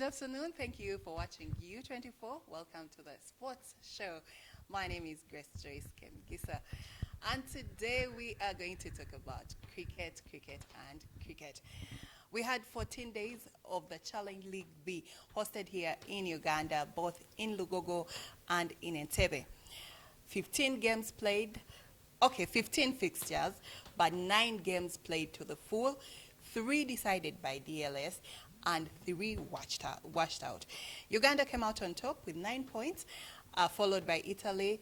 afternoon. Thank you for watching U24. Welcome to the sports show. My name is Grace Joyce Kemigisa. And today we are going to talk about cricket, and cricket. We had 14 days of the Challenge League B hosted here in Uganda, both in Lugogo and in Entebbe. 15 games played, 15 fixtures, but 9 games played to the full, 3 decided by DLS, and 3 washed out. Uganda came out on top with 9 points, followed by Italy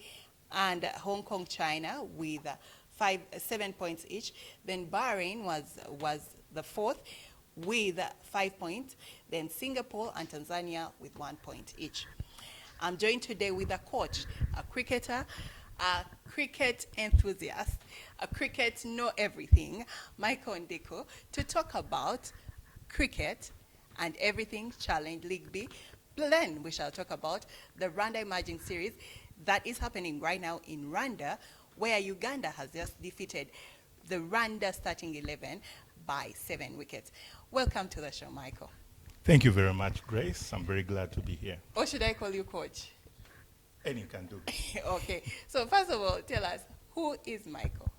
and Hong Kong, China with 7 points each. Then Bahrain was the fourth with 5 points. Then Singapore and Tanzania with 1 point each. I'm joined today with a coach, a cricketer, a cricket enthusiast, a cricket know everything, Micheal Ndiko, to talk about cricket and everything Challenge League B. Then we shall talk about the Rwanda Emerging series that is happening right now in Rwanda, where Uganda has just defeated the Rwanda starting 11 by 7 wickets. Welcome to the show, Micheal. Thank you very much, Grace. I'm very glad to be here. Or should I call you coach? Any can do. Okay. So first of all, tell us, who is Micheal?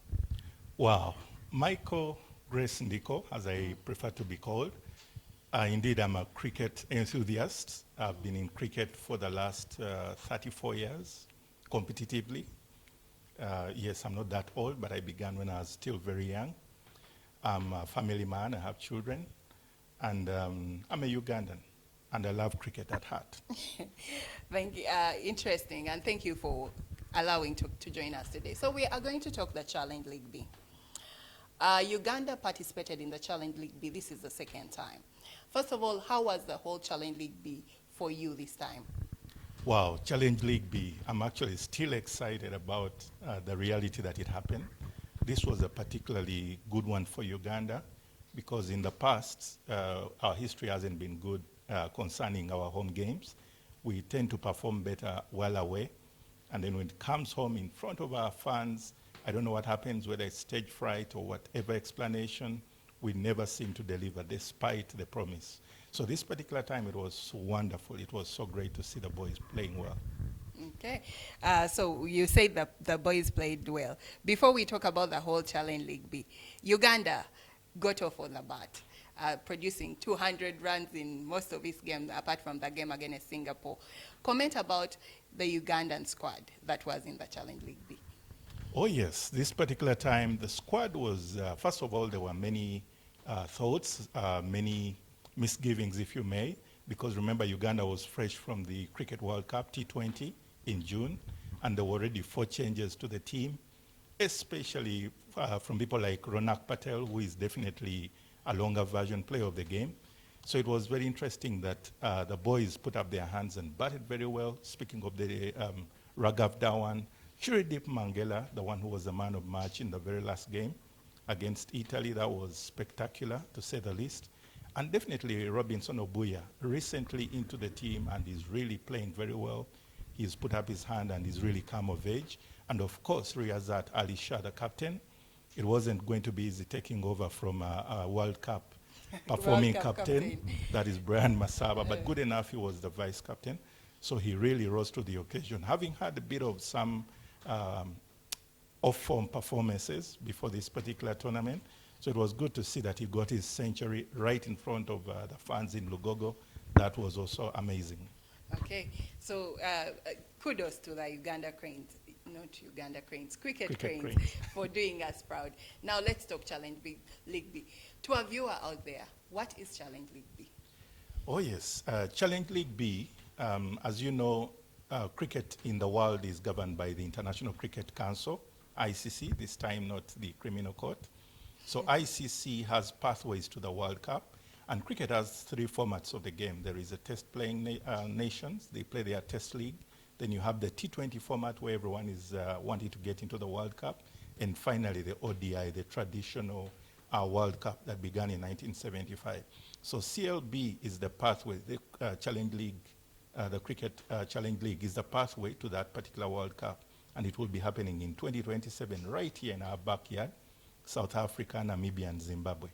Wow. Micheal Grace Ndiko, as I prefer to be called. Indeed, I'm a cricket enthusiast. I've been in cricket for the last 34 years, competitively. Yes, I'm not that old, but I began when I was still very young. I'm a family man, I have children, and I'm a Ugandan, and I love cricket at heart. Thank you. Interesting, and thank you for allowing to join us today. So we are going to talk the Challenge League B. Uganda participated in the Challenge League B. This is the second time. First of all, how was the whole Challenge League B for you this time? Wow, Challenge League B. I'm actually still excited about the reality that it happened. This was a particularly good one for Uganda because in the past, our history hasn't been good concerning our home games. We tend to perform better well away. And then when it comes home in front of our fans, I don't know what happens, whether it's stage fright or whatever explanation, we never seem to deliver despite the promise. So this particular time, it was so wonderful. It was so great to see the boys playing well. Okay. So you said that the boys played well. Before we talk about the whole Challenge League B, Uganda got off on the bat, producing 200 runs in most of its games, apart from the game against Singapore. Comment about the Ugandan squad that was in the Challenge League B. Oh yes, this particular time, the squad was, first of all, there were many thoughts, many misgivings, if you may, because remember, Uganda was fresh from the Cricket World Cup T20 in June, and there were already 4 changes to the team, especially from people like Ronak Patel, who is definitely a longer version player of the game. So it was very interesting that the boys put up their hands and batted very well. Speaking of the Raghav Dhawan, Shurideep Mangala, the one who was the man of match in the very last game against Italy, that was spectacular, to say the least. And definitely Robinson Obuya, recently into the team and is really playing very well. He's put up his hand and is really come of age. And of course, Riyazat Ali Shah, the captain. It wasn't going to be easy taking over from a World Cup performing captain. That is Brian Masaba, but good enough, he was the vice captain. So he really rose to the occasion. Having had a bit of some off-form performances before this particular tournament. So it was good to see that he got his century right in front of the fans in Lugogo. That was also amazing. Okay, so kudos to the Uganda Cranes, not Uganda Cranes, Cricket Cranes, for doing us proud. Now let's talk Challenge League B. To a viewer out there, what is Challenge League B? Oh yes, Challenge League B, as you know, cricket in the world is governed by the International Cricket Council, ICC, this time not the Criminal Court. So ICC has pathways to the World Cup, and cricket has 3 formats of the game. There is a test playing nations, they play their test league. Then you have the T20 format where everyone is wanting to get into the World Cup. And finally the ODI, the traditional World Cup that began in 1975. So CLB is the pathway, the Challenge League. The Cricket Challenge League is the pathway to that particular World Cup, and it will be happening in 2027 right here in our backyard, South Africa, Namibia, and Zimbabwe.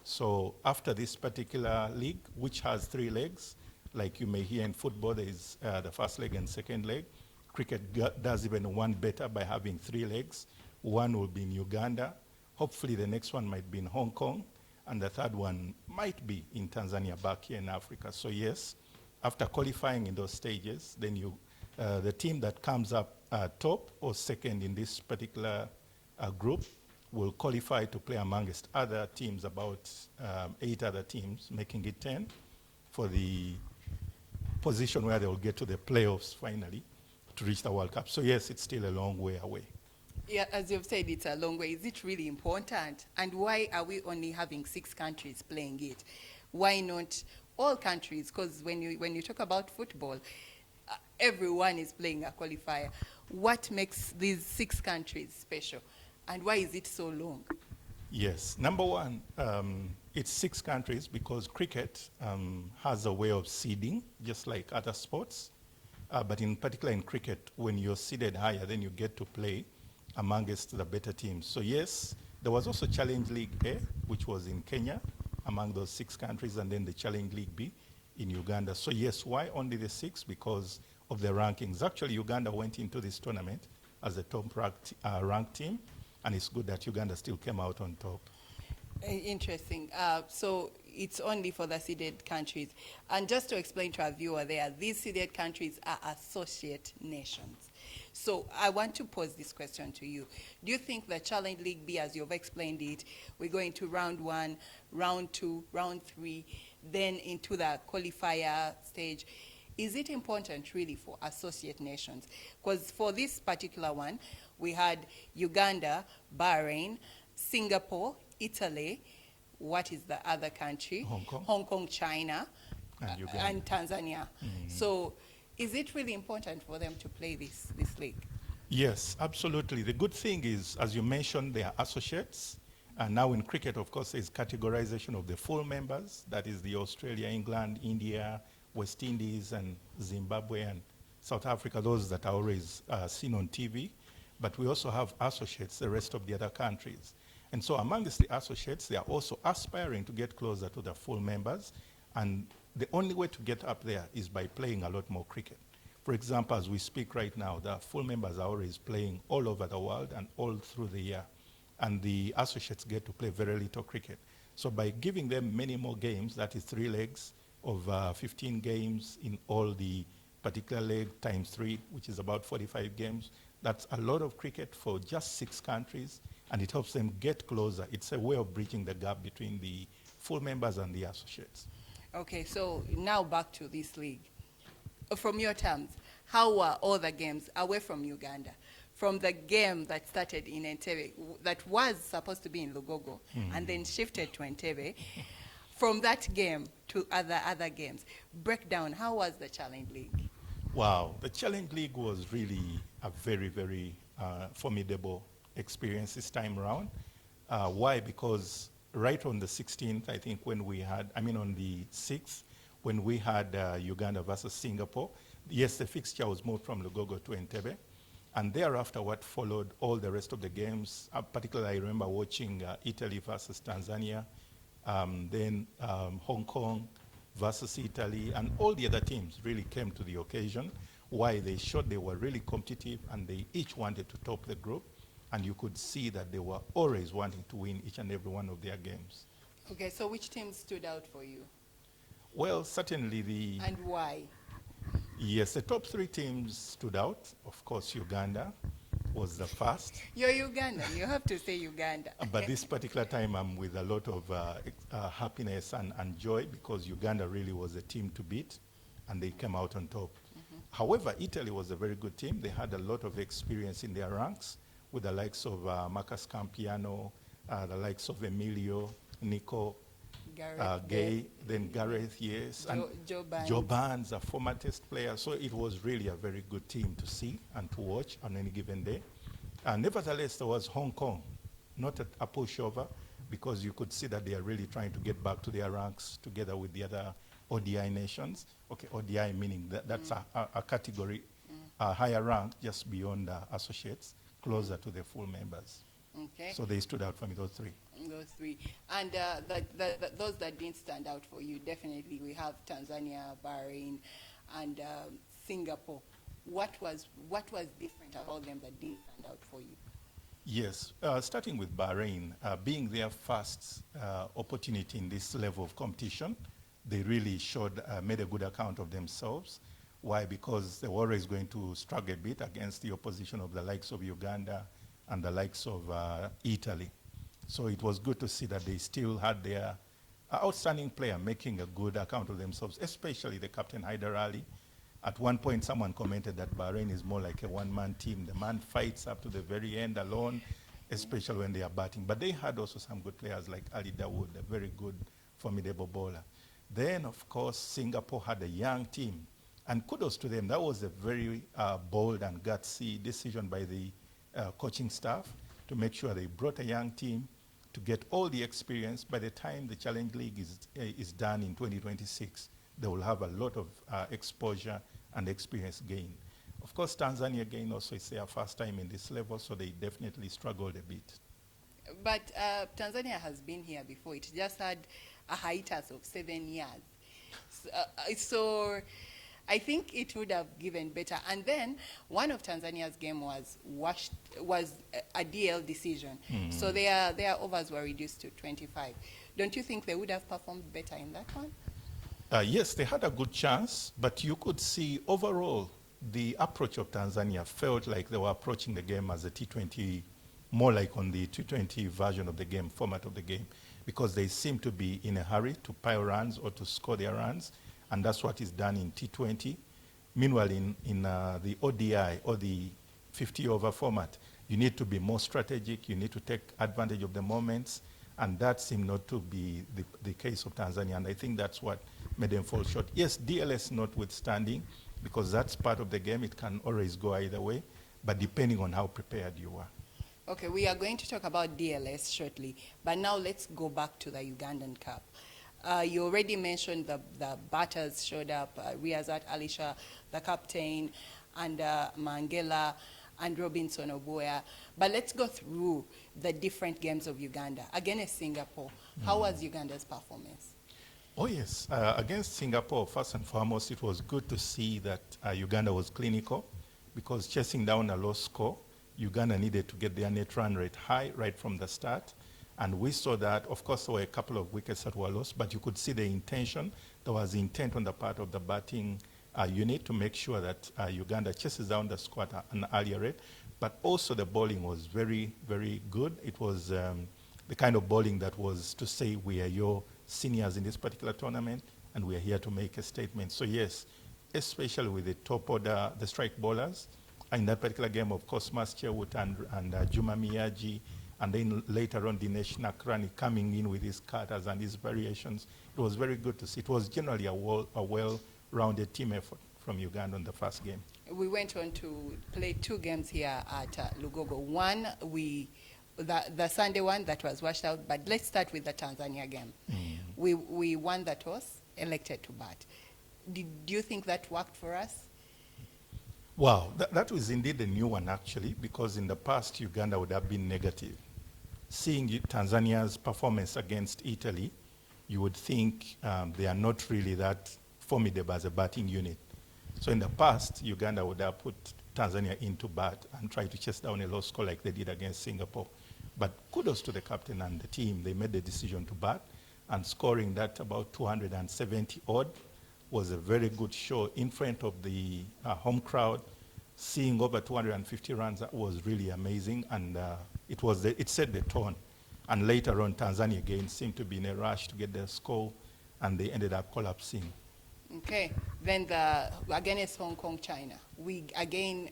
So after this particular league, which has 3 legs, Like you may hear in football, there is the first leg and second leg. Cricket does even one better by having 3 legs. One will be in Uganda. Hopefully the next one might be in Hong Kong. And the third one might be in Tanzania, back here in Africa. So yes, after qualifying in those stages, then the team that comes up top or second in this particular group will qualify to play amongst other teams, about 8 other teams, making it 10 for the position where they will get to the playoffs finally to reach the World Cup. So yes, it's still a long way away. Yeah, as you've said, it's a long way. Is it really important? And why are we only having 6 countries playing it? Why not all countries? Because when you talk about football, everyone is playing a qualifier. What makes these 6 countries special? And why is it so long? Yes, number one, it's 6 countries because cricket has a way of seeding, just like other sports. But in particular in cricket, when you're seeded higher, then you get to play amongst the better teams. So yes, there was also Challenge League A, which was in Kenya, among those 6 countries, and then the Challenge League B in Uganda. So yes, why only the 6? Because of the rankings. Actually, Uganda went into this tournament as a top-ranked team, and it's good that Uganda still came out on top. Interesting. So it's only for the seeded countries. And just to explain to our viewer there, these seeded countries are associate nations. So I want to pose this question to you. Do you think the Challenge League B, as you've explained it, we're going to round 1, round 2, round 3, then into the qualifier stage? Is it important really for associate nations? Because for this particular one, we had Uganda, Bahrain, Singapore, Italy, what is the other country? Hong Kong. Hong Kong, China, And Uganda. and Tanzania. So is it really important for them to play this league? Yes, absolutely. The good thing is, as you mentioned, they are associates. And now in cricket, of course, there's categorization of the full members. That is the Australia, England, India, West Indies, and Zimbabwe, and South Africa, those that are always seen on TV. But we also have associates, the rest of the other countries. And so amongst the associates, they are also aspiring to get closer to the full members. And the only way to get up there is by playing a lot more cricket. For example, as we speak right now, the full members are always playing all over the world and all through the year. And the associates get to play very little cricket. So by giving them many more games, that is 3 legs of 15 games in all the particular leg times 3, which is about 45 games, that's a lot of cricket for just 6 countries, and it helps them get closer. It's a way of bridging the gap between the full members and the associates. Okay, so now back to this league. From your terms, how were all the games away from Uganda? From the game that started in Entebbe, that was supposed to be in Lugogo, and then shifted to Entebbe, from that game to other games, break down, how was the Challenge League? Wow, the Challenge League was really a very, very formidable experience this time around. Why? Because right on the 16th, I think on the 6th, when we had Uganda versus Singapore, yes, the fixture was moved from Lugogo to Entebbe. And thereafter, what followed all the rest of the games, particularly I remember watching Italy versus Tanzania, then Hong Kong versus Italy, and all the other teams really came to the occasion. Why? They showed they were really competitive, and they each wanted to top the group. And you could see that they were always wanting to win each and every one of their games. Okay, so which team stood out for you? Well, certainly And why? Yes, the top 3 teams stood out. Of course, Uganda was the first. You're Ugandan, you have to say Uganda. But this particular time, I'm with a lot of happiness and joy, because Uganda really was a team to beat, and they came out on top. However, Italy was a very good team. They had a lot of experience in their ranks, with the likes of Marcus Campiano, the likes of Emilio, Nico, Gay, then Gareth, yes, and Joe Barnes, a former Test player. So it was really a very good team to see and to watch on any given day. Nevertheless, there was Hong Kong, not a pushover, because you could see that they are really trying to get back to their ranks together with the other ODI nations. Okay, ODI meaning that's a category, a higher rank just beyond associates, closer to the full members. Okay. So they stood out for me, those three. Those three. And those that didn't stand out for you, definitely we have Tanzania, Bahrain, and Singapore. What was different about them that didn't stand out for you? Yes, starting with Bahrain, being their first opportunity in this level of competition, they really made a good account of themselves. Why? Because they were always going to struggle a bit against the opposition of the likes of Uganda and the likes of Italy. So it was good to see that they still had their outstanding player making a good account of themselves, especially the captain Haider Ali. At one point, someone commented that Bahrain is more like a one-man team. The man fights up to the very end alone, especially when they are batting. But they had also some good players like Ali Dawood, a very good, formidable bowler. Then, of course, Singapore had a young team. And kudos to them. That was a very bold and gutsy decision by the coaching staff to make sure they brought a young team to get all the experience. By the time the Challenge League is done in 2026, they will have a lot of exposure and experience gain. Of course, Tanzania again also is their first time in this level, so they definitely struggled a bit. But Tanzania has been here before. It just had a hiatus of 7 years. So I think it would have given better. And then one of Tanzania's game was a DL decision. Mm-hmm. So their overs were reduced to 25. Don't you think they would have performed better in that one? Yes, they had a good chance, but you could see overall the approach of Tanzania felt like they were approaching the game as a T20, more like on the T20 version of the game, format of the game, because they seem to be in a hurry to pile runs or to score their runs, and that's what is done in T20. Meanwhile, in the ODI or the 50-over format, you need to be more strategic, you need to take advantage of the moments, and that seemed not to be the case of Tanzania, and I think that's what made them fall short. Yes, DLS notwithstanding, because that's part of the game, it can always go either way, but depending on how prepared you are. Okay, we are going to talk about DLS shortly, but now let's go back to the Ugandan Cup. You already mentioned the batters showed up, Riazat Alisha, the captain, and Mangela, and Robinson Oboya. But let's go through the different games of Uganda. Against Singapore, how was Uganda's performance? Oh yes, against Singapore, first and foremost, it was good to see that Uganda was clinical, because chasing down a low score, Uganda needed to get their net run rate high right from the start. And we saw that. Of course, there were a couple of wickets that were lost, but you could see the intention. There was intent on the part of the batting unit to make sure that Uganda chases down the score at an earlier rate. But also the bowling was very, very good. It was the kind of bowling that was to say, we are your seniors in this particular tournament, and we are here to make a statement. So yes, especially with the top order, the strike bowlers, in that particular game, of course, Mas Chewut and Juma Miyaji, and then later on Dinesh Nakrani coming in with his cutters and his variations. It was very good to see. It was generally a well-rounded team effort from Uganda in the first game. We went on to play 2 games here at Lugogo. One, the Sunday one that was washed out, but let's start with the Tanzania game. We won the toss, elected to bat. Do you think that worked for us? Wow, that was indeed a new one actually, because in the past Uganda would have been negative. Seeing Tanzania's performance against Italy, you would think they are not really that formidable as a batting unit. So in the past, Uganda would have put Tanzania into bat and try to chase down a low score like they did against Singapore. But kudos to the captain and the team. They made the decision to bat, and scoring that about 270 odd was a very good show in front of the home crowd. Seeing over 250 runs, that was really amazing, and it set the tone. And later on, Tanzania again seemed to be in a rush to get their score, and they ended up collapsing. Okay, then against Hong Kong, China, we again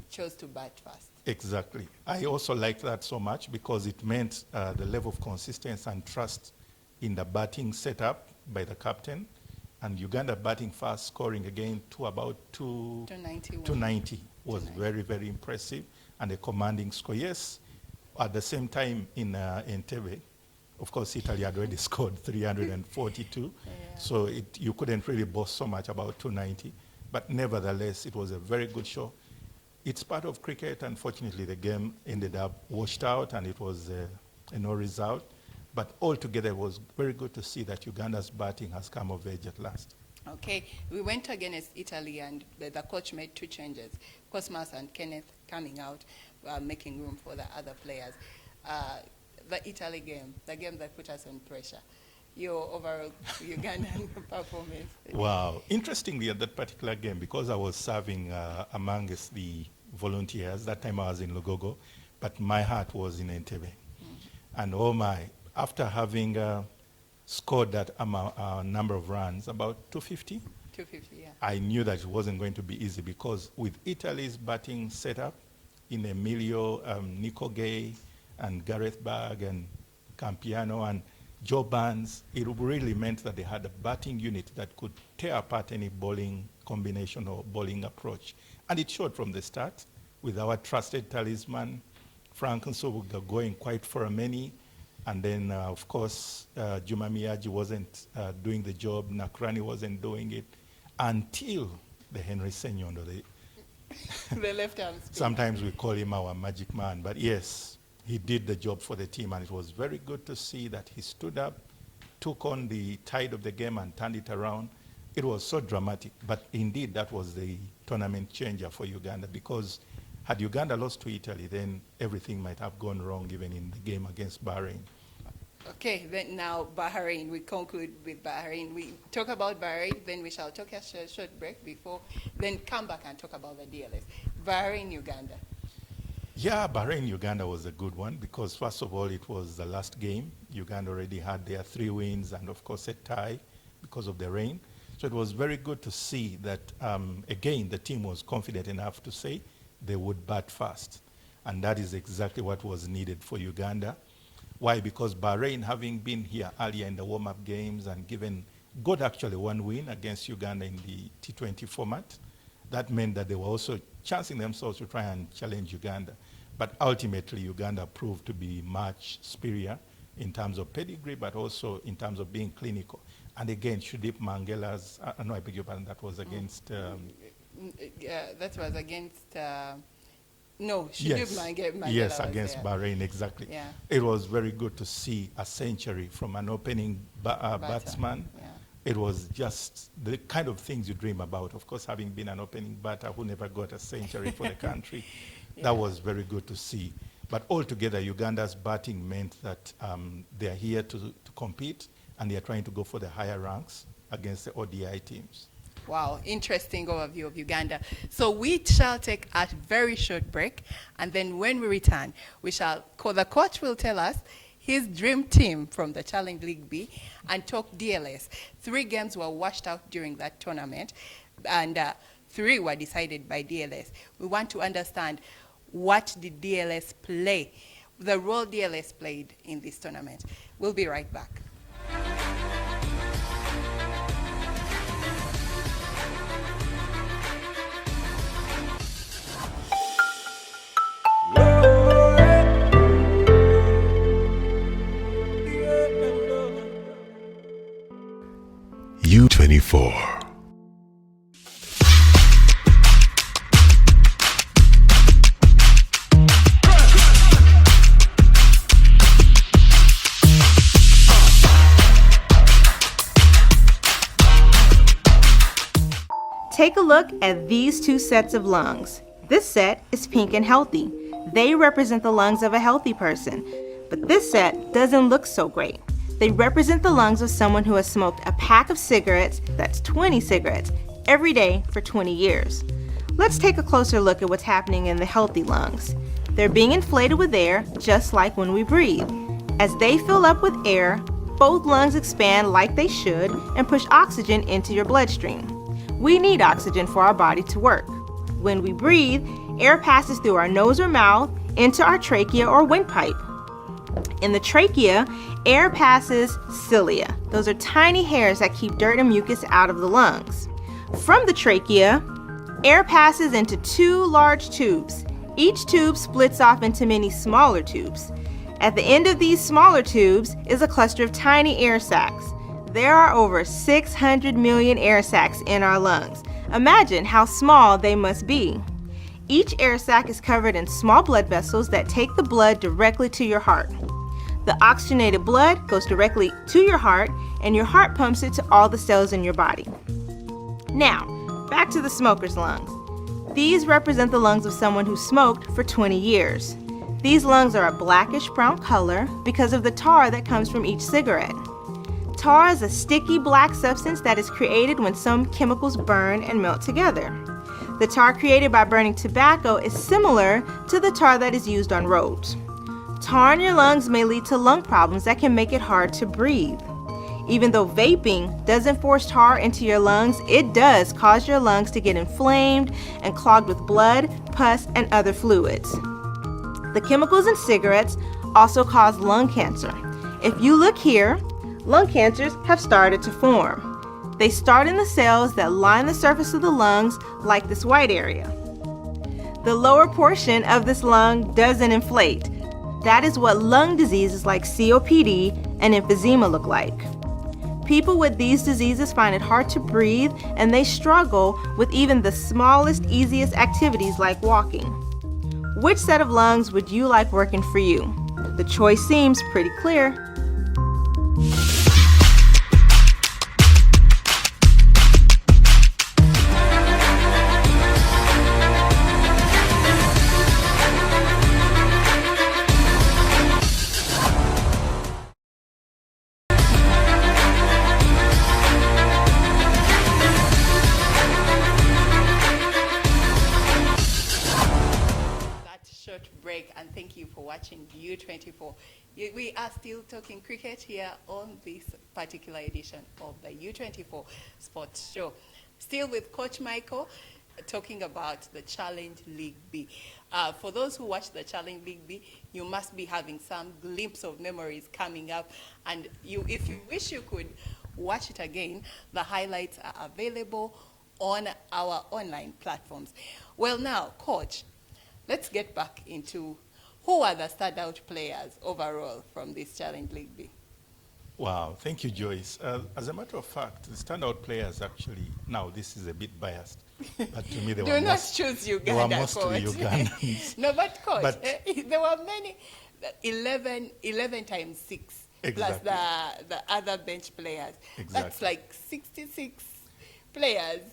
chose to bat first. Exactly. I also liked that so much because it meant the level of consistency and trust in the batting setup by the captain. And Uganda batting fast, scoring again to about 290 was very, very impressive, and a commanding score. Yes, at the same time in Entebbe, of course, Italy had already scored 342, so you couldn't really boast so much about 290. But nevertheless, it was a very good show. it's part of cricket. Unfortunately, the game ended up washed out, and it was a no result. But altogether, it was very good to see that Uganda's batting has come of age at last. Okay, we went against Italy, and the coach made 2 changes. Cosmas and Kenneth coming out, making room for the other players. The Italy game, the game that put us on pressure. Your overall Ugandan performance. Wow. Interestingly, at that particular game, because I was serving amongst the volunteers, that time I was in Lugogo, but my heart was in Entebbe. And oh my, after having scored that number of runs, about 250, 250, yeah. I knew that it wasn't going to be easy, because with Italy's batting setup in Emilio, Nico Gay, and Gareth Bagg, and Campiano, and Joe Barnes, it really meant that they had a batting unit that could tear apart any bowling combination or bowling approach. And it showed from the start, with our trusted talisman, Frank Nsubuga, going quite for a many. And then, of course, Juma Miyaji wasn't doing the job, Nakrani wasn't doing it, until the Henry Senyondo. The left arm spinner. Sometimes we call him our magic man, but yes, he did the job for the team, and it was very good to see that he stood up, took on the tide of the game and turned it around. It was so dramatic, but indeed that was the tournament changer for Uganda, because had Uganda lost to Italy, then everything might have gone wrong even in the game against Bahrain. Okay, then now Bahrain, we conclude with Bahrain. We talk about Bahrain, then we shall take a short break before, then come back and talk about the DLS. Bahrain, Uganda. Yeah, Bahrain-Uganda was a good one, because first of all, it was the last game. Uganda already had their 3 wins and, of course, a tie because of the rain. So it was very good to see that, again, the team was confident enough to say they would bat fast. And that is exactly what was needed for Uganda. Why? Because Bahrain, having been here earlier in the warm-up games and got actually 1 win against Uganda in the T20 format, that meant that they were also chancing themselves to try and challenge Uganda. But ultimately, Uganda proved to be much superior in terms of pedigree, but also in terms of being clinical. And again, Shudip Mangela's, no, I beg your pardon, that was against... that was against... no, Shudip yes, Mangela yes, against Bahrain, exactly. Yeah. It was very good to see a century from an opening batsman. Yeah. It was just the kind of things you dream about. Of course, having been an opening batter who never got a century for the country, yeah. That was very good to see. But altogether, Uganda's batting meant that they're here to compete, and they're trying to go for the higher ranks against the ODI teams. Wow, interesting overview of Uganda. So we shall take a very short break, and then when we return, the coach will tell us his dream team from the Challenge League B and talk DLS. 3 games were washed out during that tournament, and 3 were decided by DLS. We want to understand, what did DLS play, the role DLS played in this tournament. We'll be right back. U24. Take a look at these 2 sets of lungs. This set is pink and healthy. They represent the lungs of a healthy person. But this set doesn't look so great. They represent the lungs of someone who has smoked a pack of cigarettes, that's 20 cigarettes, every day for 20 years. Let's take a closer look at what's happening in the healthy lungs. They're being inflated with air, just like when we breathe. As they fill up with air, both lungs expand like they should and push oxygen into your bloodstream. We need oxygen for our body to work. When we breathe, air passes through our nose or mouth into our trachea or windpipe. In the trachea, air passes cilia. Those are tiny hairs that keep dirt and mucus out of the lungs. From the trachea, air passes into 2 large tubes. Each tube splits off into many smaller tubes. At the end of these smaller tubes is a cluster of tiny air sacs. There are over 600 million air sacs in our lungs. Imagine how small they must be. Each air sac is covered in small blood vessels that take the blood directly to your heart. The oxygenated blood goes directly to your heart, and your heart pumps it to all the cells in your body. Now, back to the smoker's lungs. These represent the lungs of someone who smoked for 20 years. These lungs are a blackish brown color because of the tar that comes from each cigarette. Tar is a sticky black substance that is created when some chemicals burn and melt together. The tar created by burning tobacco is similar to the tar that is used on roads. Tar in your lungs may lead to lung problems that can make it hard to breathe. Even though vaping doesn't force tar into your lungs, it does cause your lungs to get inflamed and clogged with blood, pus, and other fluids. The chemicals in cigarettes also cause lung cancer. If you look here, lung cancers have started to form. They start in the cells that line the surface of the lungs, like this white area. The lower portion of this lung doesn't inflate. That is what lung diseases like COPD and emphysema look like. People with these diseases find it hard to breathe, and they struggle with even the smallest, easiest activities like walking. Which set of lungs would you like working for you? The choice seems pretty clear. And thank you for watching U24. We are still talking cricket here on this particular edition of the U24 Sports Show. Still with Coach Micheal, talking about the Challenge League B. For those who watch the Challenge League B, you must be having some glimpse of memories coming up. And if you wish you could watch it again, the highlights are available on our online platforms. Well now, Coach, let's get back into who are the standout players overall from this Challenge League B? Wow, thank you, Joyce. As a matter of fact, the standout players actually, now this is a bit biased, but to me they were choose Uganda, they were mostly Ugandans. No, but Coach, there were many, 11 times 6, exactly, plus the other bench players. Exactly. That's like 66 players.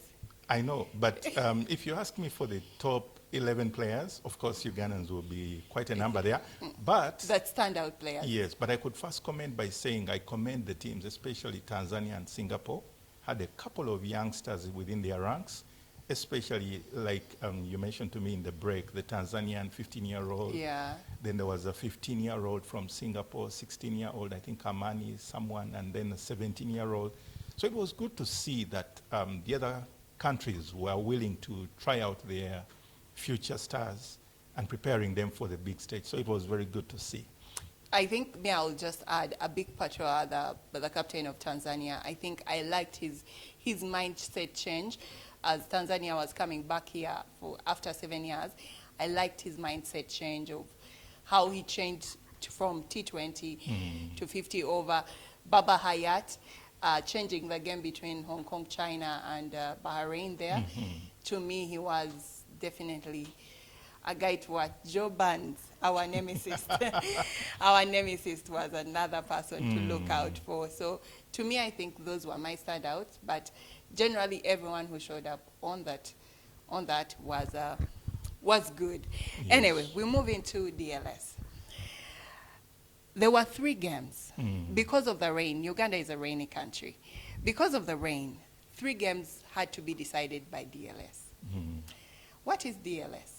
I know, but if you ask me for the top 11 players, of course Ugandans will be quite a number there, but that standout players. Yes, but I could first comment by saying I commend the teams, especially Tanzania and Singapore, had a couple of youngsters within their ranks, especially like you mentioned to me in the break, the Tanzanian 15-year-old. Yeah. Then there was a 15-year-old from Singapore, 16-year-old, I think Amani, someone, and then a 17-year-old. So it was good to see that the other countries were willing to try out their future stars and preparing them for the big stage. So it was very good to see. I think I'll just add a big Patroa, the captain of Tanzania. I think I liked his mindset change as Tanzania was coming back here after 7 years. I liked his mindset change of how he changed from T20 to 50 over. Baba Hayat, changing the game between Hong Kong, China, and Bahrain there. To me, he was definitely a guy to watch. Joe Burns, our nemesis. Our nemesis was another person to look out for. So to me, I think those were my standouts. But generally, everyone who showed up on that was good. Yes. Anyway, we move into DLS. There were 3 games. Because of the rain, Uganda is a rainy country. Because of the rain, 3 games had to be decided by DLS. What is DLS?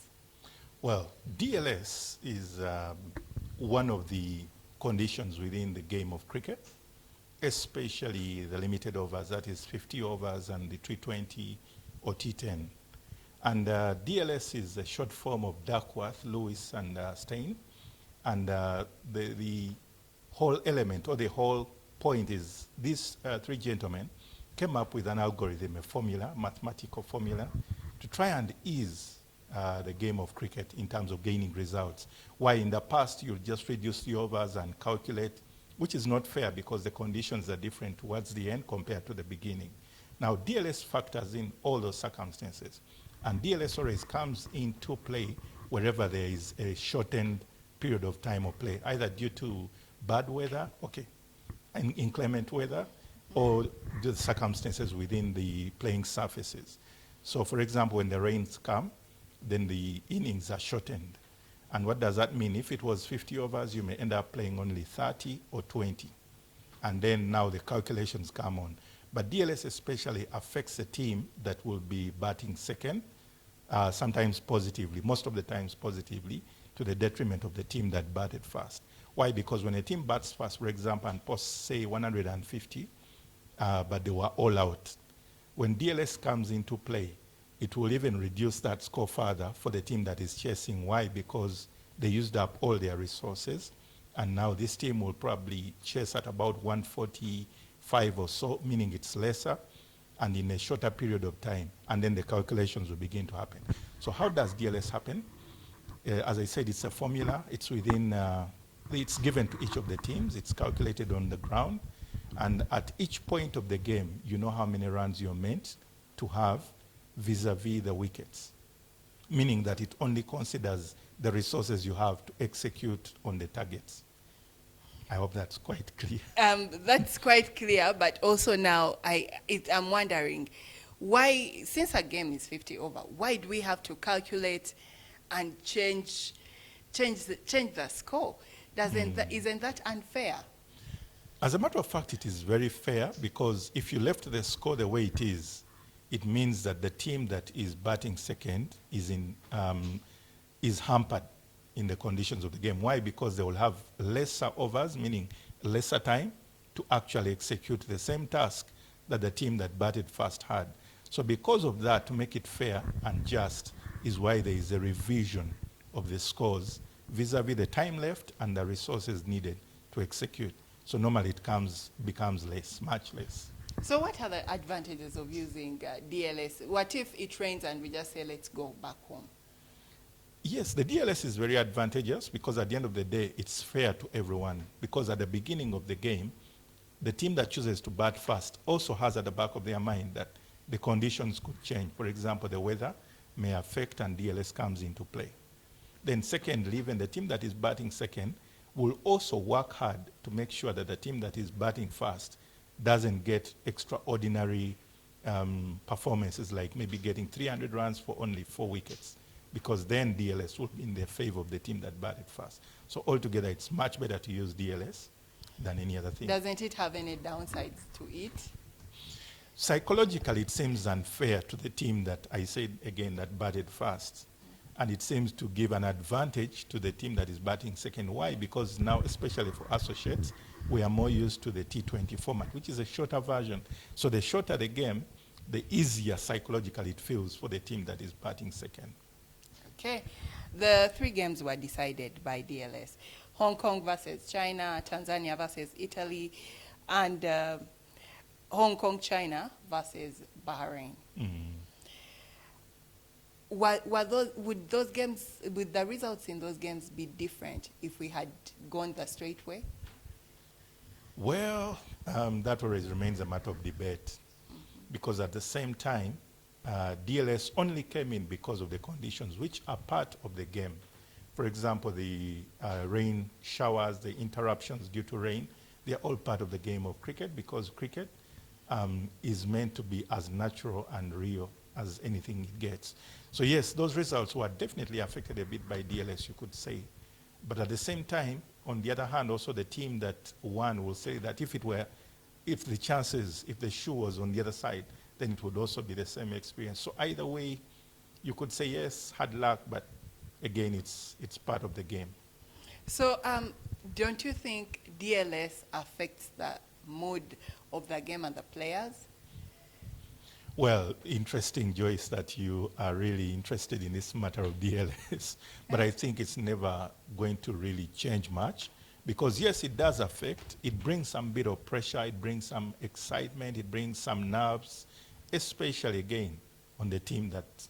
Well, DLS is one of the conditions within the game of cricket, especially the limited overs, that is 50 overs and the T20 or T10. And DLS is a short form of Duckworth, Lewis, and Stein. And the whole element or the whole point is these 3 gentlemen came up with an algorithm, a formula, mathematical formula, to try and ease the game of cricket in terms of gaining results. While in the past, you just reduce the overs and calculate, which is not fair because the conditions are different towards the end compared to the beginning. Now, DLS factors in all those circumstances. And DLS always comes into play wherever there is a shortened period of time of play, either due to bad weather, inclement weather, or the circumstances within the playing surfaces. So for example, when the rains come, then the innings are shortened. And what does that mean? If it was 50 overs, you may end up playing only 30 or 20. And then now the calculations come on. But DLS especially affects the team that will be batting second, sometimes positively, most of the times positively, to the detriment of the team that batted first. Why? Because when a team bats first, for example, and posts, say, 150, but they were all out, when DLS comes into play, it will even reduce that score further for the team that is chasing. Why? Because they used up all their resources, and now this team will probably chase at about 145 or so, meaning it's lesser, and in a shorter period of time, and then the calculations will begin to happen. So how does DLS happen? As I said, it's a formula. It's within, it's given to each of the teams. It's calculated on the ground, and at each point of the game, you know how many runs you're meant to have vis-a-vis the wickets, meaning that it only considers the resources you have to execute on the targets. I hope that's quite clear. That's quite clear, but also now I'm wondering why, since a game is 50 over, why do we have to calculate and change the score? Isn't that unfair? As a matter of fact, it is very fair, because if you left the score the way it is, it means that the team that is batting second is hampered in the conditions of the game. Why? Because they will have lesser overs, meaning lesser time, to actually execute the same task that the team that batted first had. So because of that, to make it fair and just, is why there is a revision of the scores vis-a-vis the time left and the resources needed to execute. So normally it becomes less, much less. So what are the advantages of using DLS? What if it rains and we just say, let's go back home? Yes, the DLS is very advantageous, because at the end of the day, it's fair to everyone. Because at the beginning of the game, the team that chooses to bat first also has at the back of their mind that the conditions could change. For example, the weather may affect, and DLS comes into play. Then secondly, even the team that is batting second will also work hard to make sure that the team that is batting first doesn't get extraordinary performances, like maybe getting 300 runs for only 4 wickets, because then DLS will be in the favor of the team that batted first. So altogether, it's much better to use DLS than any other thing. Doesn't it have any downsides to it? Psychologically, it seems unfair to the team that, I said again, that batted first. And it seems to give an advantage to the team that is batting second. Why? Because now, especially for associates, we are more used to the T20 format, which is a shorter version. So the shorter the game, the easier psychologically it feels for the team that is batting second. Okay. The 3 games were decided by DLS. Hong Kong versus China, Tanzania versus Italy, and Hong Kong, China versus Bahrain. Would the results in those games be different if we had gone the straight way? Well, that always remains a matter of debate, because at the same time, DLS only came in because of the conditions which are part of the game. For example, the rain showers, the interruptions due to rain, they are all part of the game of cricket, because cricket is meant to be as natural and real as anything it gets. So yes, those results were definitely affected a bit by DLS, you could say. But at the same time, on the other hand, also the team that won will say that if the shoe was on the other side, then it would also be the same experience. So either way, you could say yes, hard luck, but again, it's part of the game. So don't you think DLS affects the mood of the game and the players? Well, interesting, Joyce, that you are really interested in this matter of DLS. But I think it's never going to really change much, because yes, it does affect. It brings some bit of pressure. It brings some excitement. It brings some nerves, especially again on the team that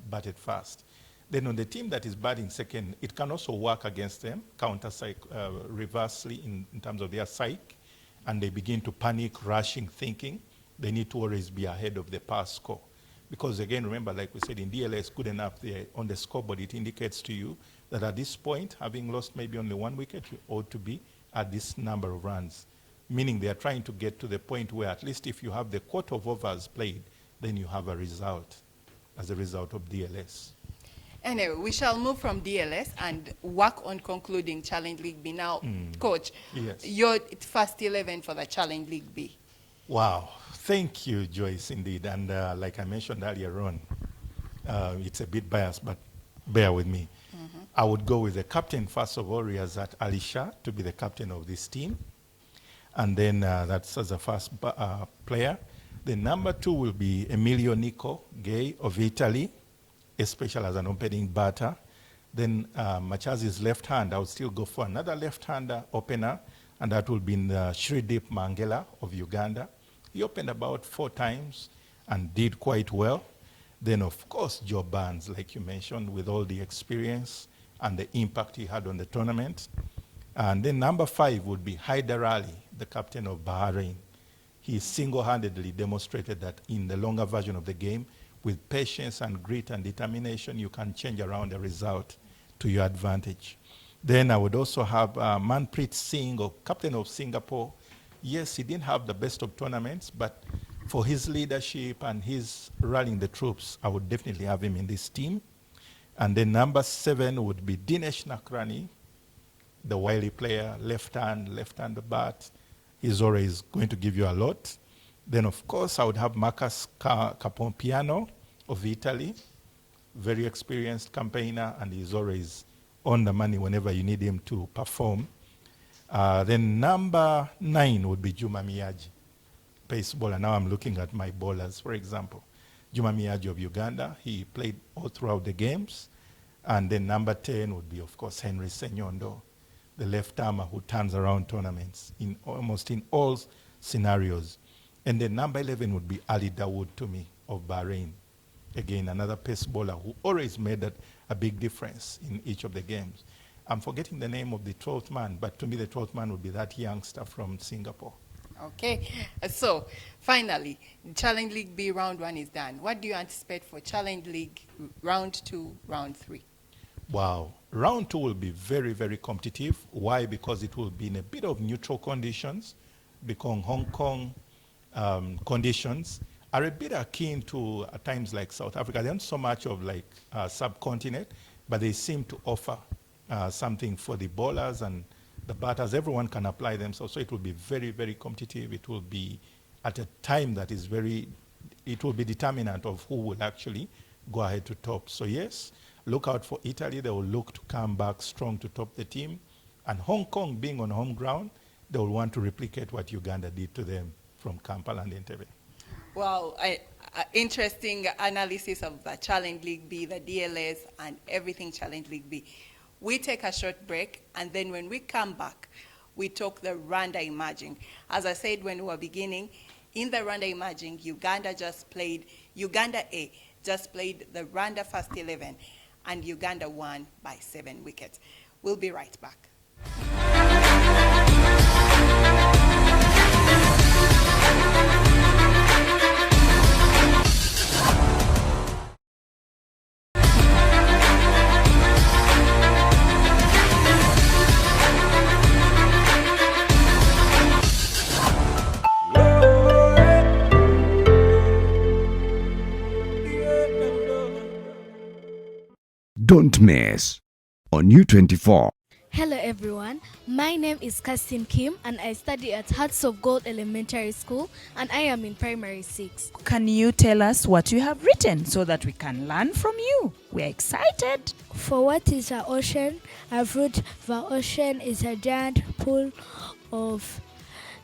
batted first. Then on the team that is batting second, it can also work against them, reversely in terms of their psyche, and they begin to panic, rushing, thinking they need to always be ahead of the past score. Because again, remember, like we said, in DLS, good enough there on the scoreboard, it indicates to you that at this point, having lost maybe only 1 wicket, you ought to be at this number of runs. Meaning they are trying to get to the point where at least if you have the quota of overs played, then you have a result as a result of DLS. Anyway, we shall move from DLS and work on concluding Challenge League B. Now, Coach, Yes. your first 11 for the Challenge League B. Wow. Thank you, Joyce, indeed. And like I mentioned earlier on, it's a bit biased, but bear with me. I would go with the captain, first of all, Riyazat Alisha, to be the captain of this team. And then that's as the first player. The number 2 will be Emilio Nico Gay of Italy, especially as an opening batter. Then Machazi's left hand, I would still go for another left-hander opener, and that will be Shrideep Mangela of Uganda. He opened about 4 times and did quite well. Then, of course, Joe Barnes, like you mentioned, with all the experience and the impact he had on the tournament. And then number 5 would be Haider Ali, the captain of Bahrain. He single-handedly demonstrated that in the longer version of the game, with patience and grit and determination, you can change around the result to your advantage. Then I would also have Manpreet Singh, captain of Singapore. Yes, he didn't have the best of tournaments, but for his leadership and his rallying the troops, I would definitely have him in this team. And then number 7 would be Dinesh Nakrani, the wily player, left hand bat. He's always going to give you a lot. Then, of course, I would have Marcus Capompiano of Italy, very experienced campaigner, and he's always on the money whenever you need him to perform. Then number 9 would be Juma Miyaji, pace bowler. Now I'm looking at my bowlers, for example. Juma Miyaji of Uganda, he played all throughout the games. And then number 10 would be, of course, Henry Senyondo, the left-armer who turns around tournaments in almost in all scenarios. And then number 11 would be Ali Dawood to me of Bahrain. Again, another pace bowler who always made a big difference in each of the games. I'm forgetting the name of the 12th man, but to me the 12th man would be that youngster from Singapore. Okay, so finally, Challenge League B round 1 is done. What do you anticipate for Challenge League round 2, round 3? Wow. Round 2 will be very, very competitive. Why? Because it will be in a bit of neutral conditions, because Hong Kong conditions are a bit akin to at times like South Africa. They're not so much of like subcontinent, but they seem to offer something for the bowlers and the batters. Everyone can apply themselves, so it will be very, very competitive. It will be at a time that is it will be determinant of who will actually go ahead to top. So yes, look out for Italy. They will look to come back strong to top the team. And Hong Kong being on home ground, they will want to replicate what Uganda did to them from Kampala and Entebbe. Well, interesting analysis of the Challenge League B, the DLS, and everything Challenge League B. We take a short break, and then when we come back, we talk the Rwanda Emerging. As I said when we were beginning, in the Rwanda Emerging, Uganda A just played the Rwanda first 11, and Uganda won by 7 wickets. We'll be right back. Don't miss on U24. Hello everyone, my name is Kirsten Kim and I study at Hearts of Gold Elementary School and I am in primary 6. Can you tell us what you have written so that we can learn from you? We're excited. For what is the ocean? I've wrote the ocean is a giant pool of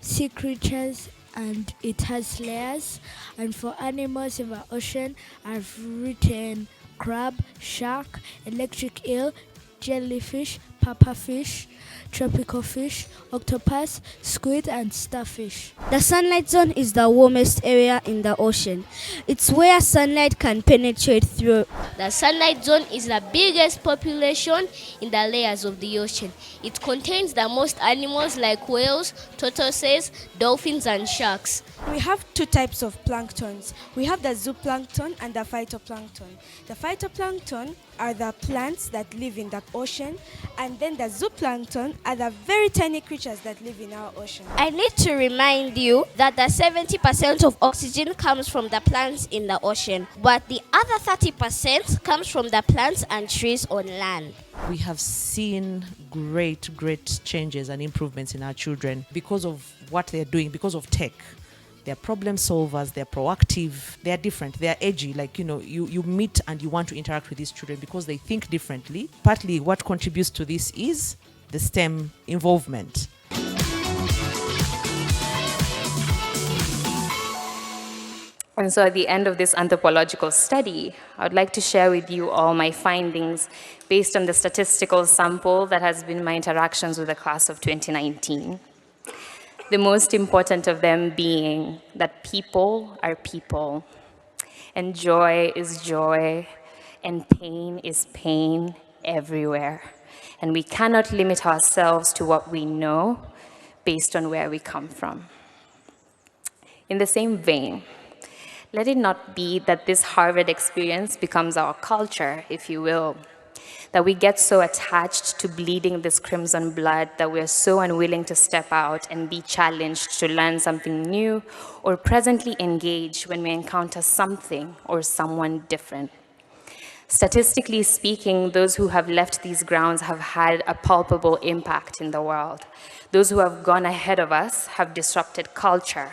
sea creatures and it has layers. And for animals in the ocean, I've written crab, shark, electric eel, jellyfish, pufferfish, tropical fish, octopus, squid, and starfish. The sunlight zone is the warmest area in the ocean. It's where sunlight can penetrate through. The sunlight zone is the biggest population in the layers of the ocean. It contains the most animals like whales, tortoises, dolphins, and sharks. We have two types of planktons. We have the zooplankton and the phytoplankton. The phytoplankton are the plants that live in the ocean, and then the zooplankton are the very tiny creatures that live in our ocean. I need to remind you that the 70% of oxygen comes from the plants in the ocean, but the other 30% comes from the plants and trees on land. We have seen great changes and improvements in our children because of what they're doing, because of tech. They're problem solvers, they're proactive, they're different, they're edgy. Like, you meet and you want to interact with these children because they think differently. Partly what contributes to this is the STEM involvement. And so at the end of this anthropological study, I would like to share with you all my findings based on the statistical sample that has been my interactions with the class of 2019. The most important of them being that people are people, and joy is joy, and pain is pain everywhere. And we cannot limit ourselves to what we know based on where we come from. In the same vein, let it not be that this Harvard experience becomes our culture, if you will, that we get so attached to bleeding this crimson blood that we're so unwilling to step out and be challenged to learn something new or presently engage when we encounter something or someone different. Statistically speaking, those who have left these grounds have had a palpable impact in the world. Those who have gone ahead of us have disrupted culture,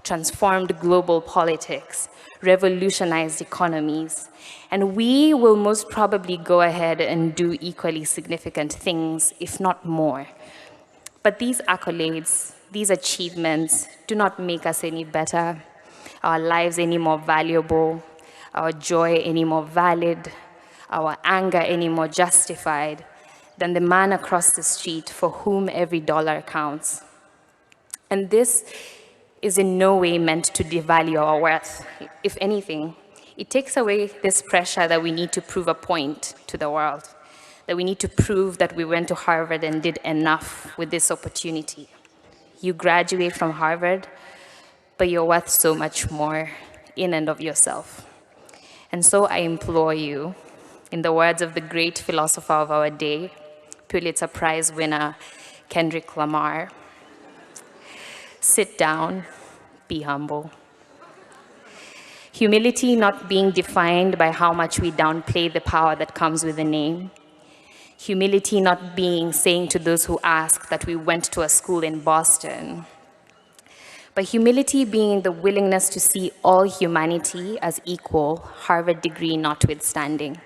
transformed global politics, revolutionized economies, and we will most probably go ahead and do equally significant things, if not more. But these accolades, these achievements, do not make us any better, our lives any more valuable, our joy any more valid, our anger any more justified than the man across the street for whom every dollar counts. And this is in no way meant to devalue our worth. If anything, it takes away this pressure that we need to prove a point to the world, that we need to prove that we went to Harvard and did enough with this opportunity. You graduate from Harvard, but you're worth so much more in and of yourself. And so I implore you, in the words of the great philosopher of our day, Pulitzer Prize winner Kendrick Lamar, sit down, be humble. Humility not being defined by how much we downplay the power that comes with the name. Humility not being saying to those who ask that we went to a school in Boston. But humility being the willingness to see all humanity as equal, Harvard degree notwithstanding.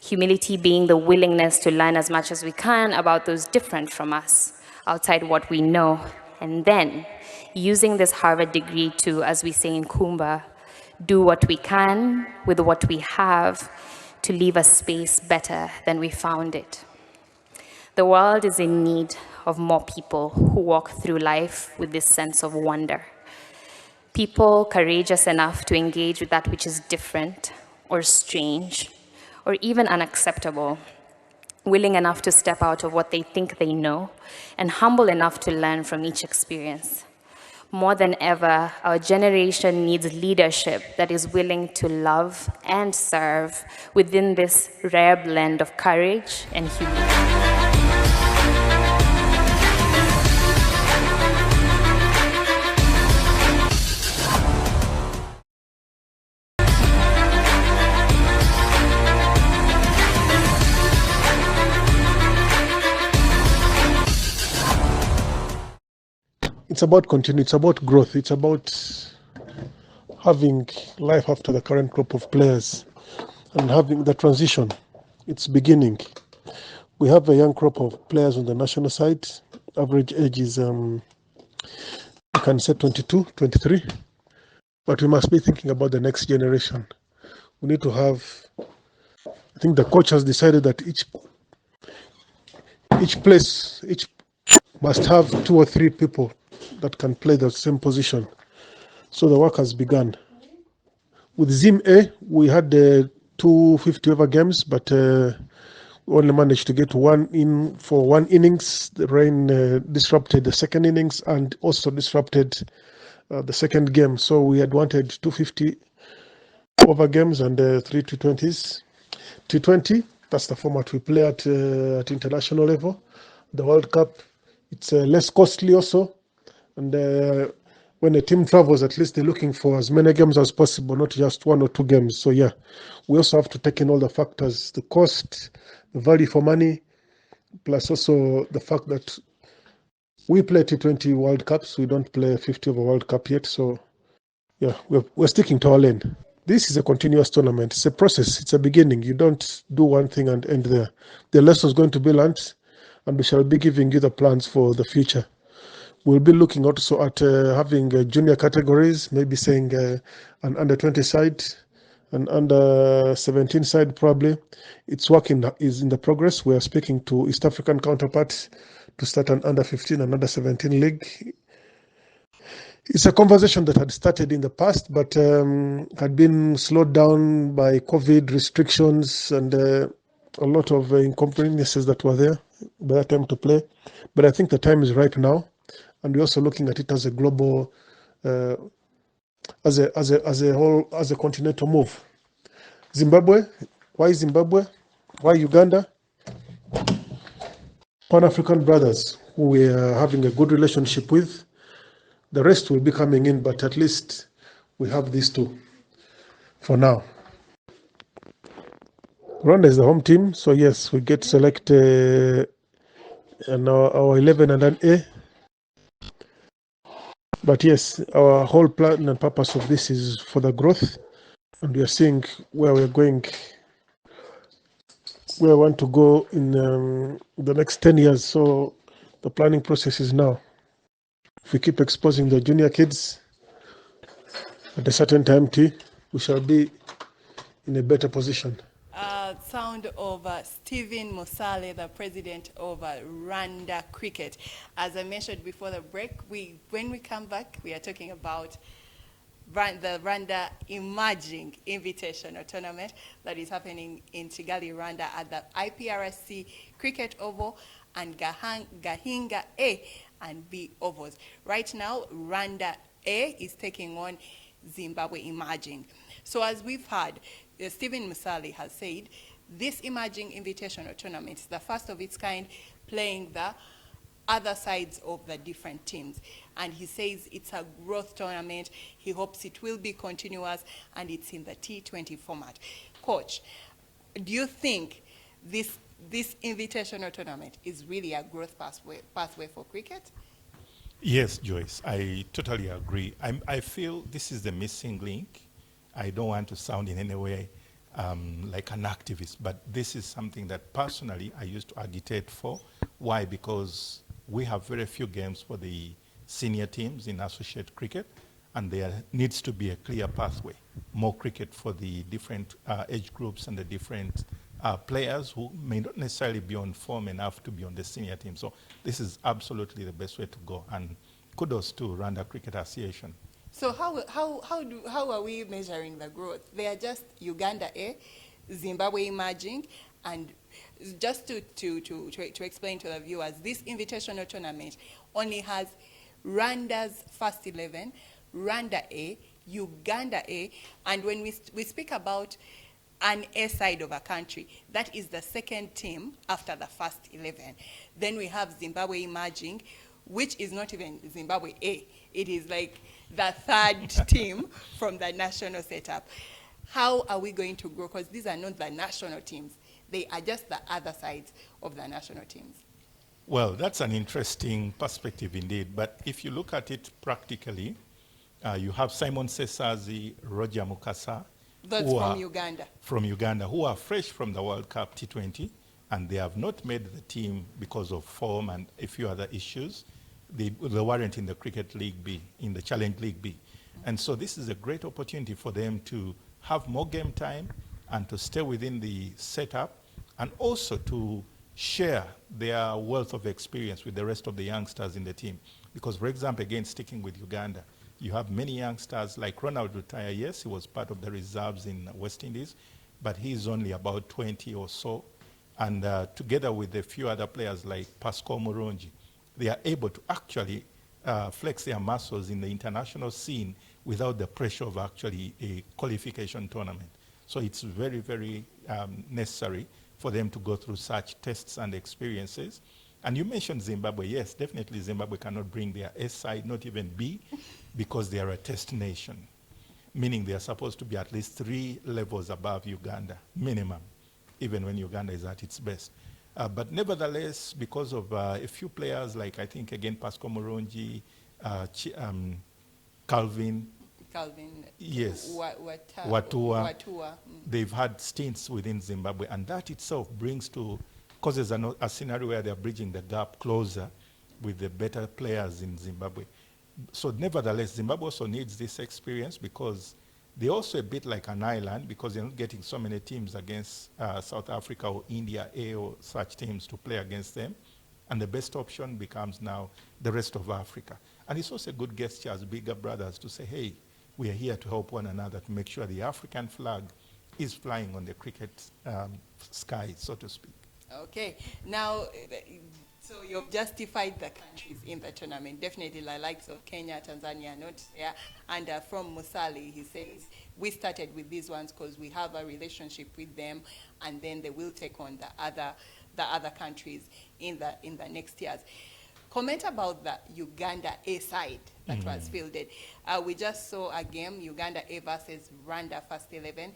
Humility being the willingness to learn as much as we can about those different from us, outside what we know, and then using this Harvard degree to, as we say in Kumba, do what we can with what we have to leave a space better than we found it. The world is in need of more people who walk through life with this sense of wonder. People courageous enough to engage with that which is different or strange or even unacceptable, willing enough to step out of what they think they know, and humble enough to learn from each experience. More than ever, our generation needs leadership that is willing to love and serve within this rare blend of courage and humility. It's about continuity, it's about growth, it's about having life after the current crop of players and having the transition. It's beginning. We have a young crop of players on the national side. Average age is, you can say 22, 23. But we must be thinking about the next generation. We need to have, I think the coach has decided that each must have 2 or 3 people that can play the same position. So the work has begun. With Zim A, we had 250 over games, but we only managed to get one in for one innings. The rain disrupted the second innings and also disrupted the second game. So we had wanted 250 over games and 3 T20s. T20, that's the format we play at international level. The World Cup, it's less costly also. And when a team travels, at least they're looking for as many games as possible, not just 1 or 2 games. So yeah, we also have to take in all the factors, the cost, the value for money, plus also the fact that we play T20 World Cups. We don't play 50 over World Cup yet. So yeah, we're sticking to our lane. This is a continuous tournament. It's a process. It's a beginning. You don't do one thing and end there. The lessons going to be learned, and we shall be giving you the plans for the future. We'll be looking also at having junior categories, maybe saying an under 20 side, an under 17 side probably. It's working, is in the progress. We are speaking to East African counterparts to start an under 15 and under 17 league. It's a conversation that had started in the past, but had been slowed down by COVID restrictions and a lot of inconveniences that were there by that time to play. But I think the time is right now. And we're also looking at it as a global, as a whole, as a continental move. Zimbabwe, why Zimbabwe? Why Uganda? Pan-African brothers who we are having a good relationship with. The rest will be coming in, but at least we have these two for now. Rwanda is the home team, so yes, we get select our 11 and an A. But yes, our whole plan and purpose of this is for the growth, and we are seeing where we're going, where I want to go in the next 10 years. So the planning process is now. If we keep exposing the junior kids at a certain time, we shall be in a better position. Sound of Stephen Musale, the president of Rwanda Cricket. As I mentioned before the break, when we come back, we are talking about the Rwanda Emerging Invitational Tournament that is happening in Kigali, Rwanda at the IPRC Cricket Oval and Gahinga A and B ovals. Right now, Rwanda A is taking on Zimbabwe Emerging. So as we've heard, Stephen Musali has said, this Emerging Invitational Tournament is the first of its kind, playing the other sides of the different teams. And he says it's a growth tournament. He hopes it will be continuous, and it's in the T20 format. Coach, do you think this invitational tournament is really a growth pathway for cricket? Yes, Joyce, I totally agree. I feel this is the missing link. I don't want to sound in any way like an activist, but this is something that personally I used to agitate for. Why? Because we have very few games for the senior teams in associate cricket, and there needs to be a clear pathway, more cricket for the different age groups and the different players who may not necessarily be on form enough to be on the senior team. So this is absolutely the best way to go, and kudos to Rwanda Cricket Association. So how are we measuring the growth? They are just Uganda A, Zimbabwe Emerging, and just to explain to the viewers, this invitational tournament only has Rwanda's first 11, Rwanda A, Uganda A, and when we speak about an A side of a country, that is the second team after the first 11. Then we have Zimbabwe Emerging, which is not even Zimbabwe A. It is like the third team from the national setup. How are we going to grow? Because these are not the national teams. They are just the other sides of the national teams. Well, that's an interesting perspective indeed. But if you look at it practically, you have Simon Sesazi, Roger Mukasa. That's from Uganda. From Uganda, who are fresh from the World Cup T20, and they have not made the team because of form and a few other issues. They weren't in the Cricket League B, in the Challenge League B. And so this is a great opportunity for them to have more game time and to stay within the setup, and also to share their wealth of experience with the rest of the youngsters in the team. Because, for example, again, sticking with Uganda, you have many youngsters like Ronald Rutaya. Yes, he was part of the reserves in West Indies, but he's only about 20 or so. And together with a few other players like Pascal Murungi, they are able to actually flex their muscles in the international scene without the pressure of actually a qualification tournament. So it's very, very necessary for them to go through such tests and experiences. And you mentioned Zimbabwe. Yes, definitely Zimbabwe cannot bring their S side, not even B, because they are a test nation, meaning they are supposed to be at least 3 levels above Uganda, minimum, even when Uganda is at its best. But nevertheless, because of a few players, like I think, again, Pascal Murungi, Calvin, yes, Watua, they've had stints within Zimbabwe, and that itself causes a scenario where they're bridging the gap closer with the better players in Zimbabwe. So nevertheless, Zimbabwe also needs this experience because they're also a bit like an island because they're not getting so many teams against South Africa or India A or such teams to play against them. And the best option becomes now the rest of Africa. And it's also a good gesture as bigger brothers to say, hey, we are here to help one another to make sure the African flag is flying on the cricket sky, so to speak. Okay. Now, so you've justified the countries in the tournament. Definitely the likes of Kenya, Tanzania, not there. And from Musali, he says, we started with these ones because we have a relationship with them, and then they will take on the other countries in the next years. Comment about the Uganda A side that was fielded. We just saw a game, Uganda A versus Rwanda First 11,